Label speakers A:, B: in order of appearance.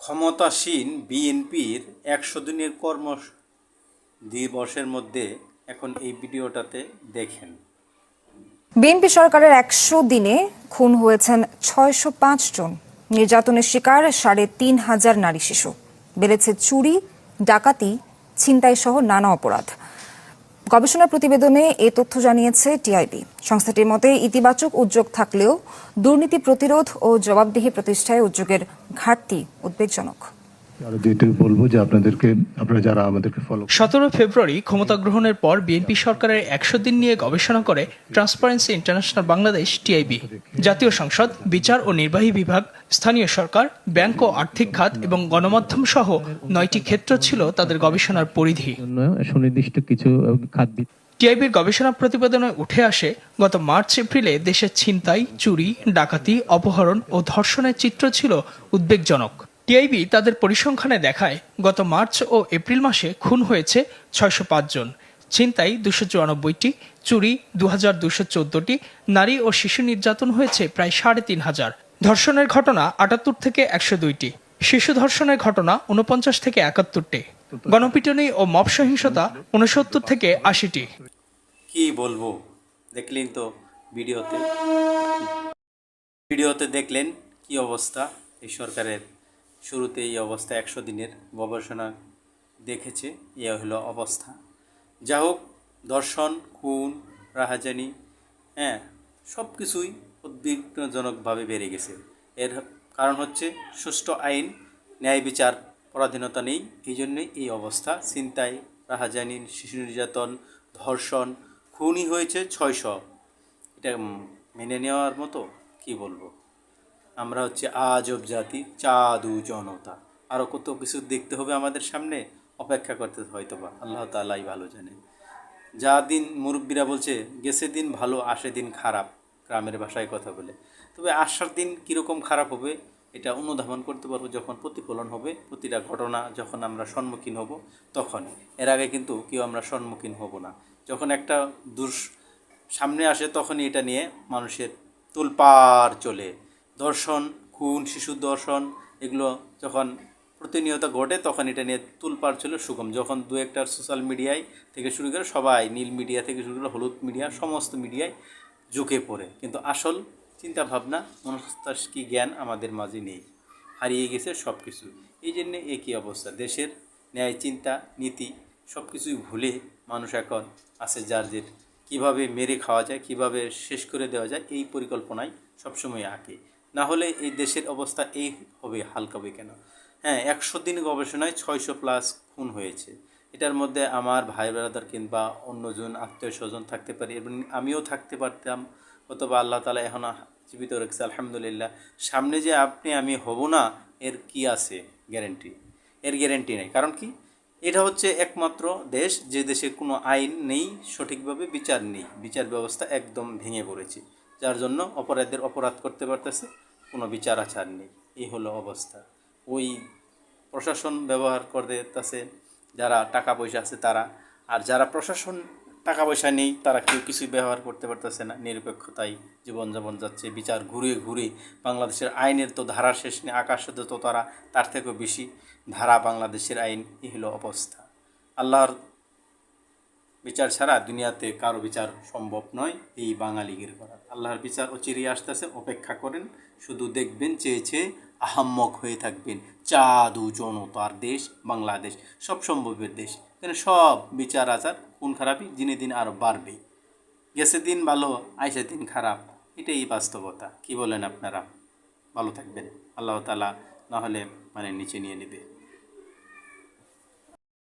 A: ক্ষমতাসীন বিএনপির ১০০ দিনের দিবসের মধ্যে এখন এই ভিডিওটাতে দেখেন।
B: বিএনপি সরকারের ১০০ দিনে খুন হয়েছেন ৬০৫ জন, নির্যাতনের শিকার ৩,৫০০ নারী শিশু, বেড়েছে চুরি, ডাকাতি, ছিনতাই সহ নানা অপরাধ। গবেষণা প্রতিবেদনে এই তথ্য জানিয়েছে টিআইবি। সংস্থাটির মতে ইতিবাচক উদ্যোগ থাকলেও দুর্নীতি প্রতিরোধ ও জবাবদিহি প্রতিষ্ঠায় উদ্যোগের ঘাটতি উদ্বেগজনক।
C: ১৭ ফেব্রুয়ারি ক্ষমতা গ্রহণের পর বিএনপি সরকারের ১০০ দিন নিয়ে গবেষণা করে ট্রান্সপারেন্সি ইন্টারন্যাশনাল বাংলাদেশ টিআইবি। জাতীয় সংসদ, বিচার ও নির্বাহী বিভাগ, স্থানীয় সরকার, ব্যাংক ও আর্থিক খাত এবং গণমাধ্যম সহ ৯টি ক্ষেত্র ছিল তাদের গবেষণার পরিধি।
D: সুনির্দিষ্ট কিছু খাত
C: টিআইবির গবেষণা প্রতিবেদনে উঠে আসে, গত মার্চ এপ্রিলে দেশে ছিনতাই, চুরি, ডাকাতি, অপহরণ ও ধর্ষণের চিত্র ছিল উদ্বেগজনক। টিআইবি তাদের পরিসংখ্যানে দেখায়, গত মার্চ ও এপ্রিল মাসে খুন হয়েছে ৬০৫ জন, ছিনতাই ২৯৪টি, চুরি ২২১৪টি, নারী ও শিশু নির্যাতন হয়েছে প্রায় ৩,৫০০, ধর্ষণের ঘটনা ৭৮ থেকে ১০২টি, শিশু ধর্ষণের ঘটনা ৪৯ থেকে ৭১টি, গণপিটুনি ও মব সহিংসতা ৬৯ থেকে ৮০টি।
A: কি বলবো, দেখলেন তো ভিডিওতে দেখলেন কি অবস্থা। এই সরকারের শুরুতে এই অবস্থা, ১০০ দিনের গবেষণা দেখেছে, এ হলো অবস্থা। যা হোক, ধর্ষণ, খুন, রাহাজানি, সব কিছুই উদ্বিগ্নজনকভাবে বেড়ে গেছে। এর কারণ হচ্ছে সুষ্ঠু আইন, ন্যায় বিচার, পরাধীনতা নেই। এই জন্যই এই অবস্থা। ছিনতাই, রাহাজানি, শিশু নির্যাতন, ধর্ষণ, খুনই হয়েছে ৬০০। এটা মেনে নেওয়ার মতো? কি বলবো, আমরা হচ্ছে আজব জাতি, চাদু জনতা। আরও কত কিছু দেখতে হবে আমাদের সামনে, অপেক্ষা করতে হয়তো বা আল্লাহ তাআলাই ভালো জানে। যা দিন মুরব্বীরা বলছে, গেছে দিন ভালো, আসে দিন খারাপ, গ্রামের ভাষায় কথা বলে। তবে আসার দিন কীরকম খারাপ হবে এটা অনুধাবন করতে পারবো যখন প্রতিফলন হবে, প্রতিটা ঘটনা যখন আমরা সম্মুখীন হব তখন। এর আগে কিন্তু কেউ আমরা সম্মুখীন হব না। যখন একটা সামনে আসে তখনই এটা নিয়ে মানুষের তোলপাড় চলে। ধর্ষণ, খুন, শিশু ধর্ষণ, এগুলো যখন প্রতিনিয়ত ঘটে তখন এটা নিয়ে তোলপাড় ছিল সুগম। যখন দু একটা সোশ্যাল মিডিয়ায় থেকে শুরু করে সবাই, নীল মিডিয়া থেকে শুরু করে হলুদ মিডিয়া, সমস্ত মিডিয়ায় ঝুঁকে পড়ে, কিন্তু আসল চিন্তা ভাবনা, মনস্তাত্ত্বিক জ্ঞান আমাদের মাঝে নেই, হারিয়ে গেছে সব কিছু। এই জন্যে একই অবস্থা, দেশের ন্যায় চিন্তা, নীতি সব কিছুই ভুলে মানুষ এখন আছে যার যে কীভাবে মেরে খাওয়া যায়, কীভাবে শেষ করে দেওয়া যায়, এই পরিকল্পনায় সবসময় আঁকে। না হলে এই দেশের অবস্থা এই হবে, হালকাবে কেন? ১০০ দিন গবেষণায় ৬০০+ খুন হয়েছে। এটার মধ্যে আমার ভাই ব্রাদার কিংবা অন্যজন আত্মীয় স্বজন থাকতে পারে, এবং আমিও থাকতে পারতাম, অথবা আল্লাহ তাআলা এখন জীবিত রেখেছে আলহামদুলিল্লাহ। সামনে যে আমি হব না, এর কি আছে গ্যারেন্টি? এর গ্যারেন্টি নেই। কারণ কি, এটা হচ্ছে একমাত্র দেশ যে দেশে কোনো আইন নেই, সঠিকভাবে বিচার নেই, বিচার ব্যবস্থা একদম ভেঙে পড়েছে, যার জন্য অপরাধীদের অপরাধ করতে পারতেছে, কোনো বিচার আচার নেই। এই হলো অবস্থা। ওই প্রশাসন ব্যবহার করতেছে যারা টাকা পয়সা আছে তারা, আর যারা প্রশাসন টাকা পয়সা নেই তারা কেউ কিছুই ব্যবহার করতে পারতেছে না। নিরপেক্ষতায় জীবনযাপন যাচ্ছে, বিচার ঘুরে ঘুরে। বাংলাদেশের আইনের তো ধারা শেষ নেই, আকাশে তো তারা তার থেকেও বেশি ধারা বাংলাদেশের আইন। এই হলো অবস্থা। আল্লাহর বিচার ছাড়া দুনিয়াতে কারো বিচার সম্ভব নয়, এই বাঙালিগির করা। আল্লাহর বিচার অচিরেই আসতেছে, অপেক্ষা করেন, শুধু দেখবেন, চেয়ে চেয়ে আহাম্মক হয়ে থাকবেন। চাদু জনতার দেশ বাংলাদেশ, সব সম্ভবের দেশ, কেন সব বিচার আচার কোন খারাপই দিনে দিন আরও বাড়বে। গেছে দিন ভালো, আইসে দিন খারাপ, এটাই বাস্তবতা। কি বলেন আপনারা? ভালো থাকবেন, আল্লাহ তাআলা না হলে নিচে নিয়ে নেবে।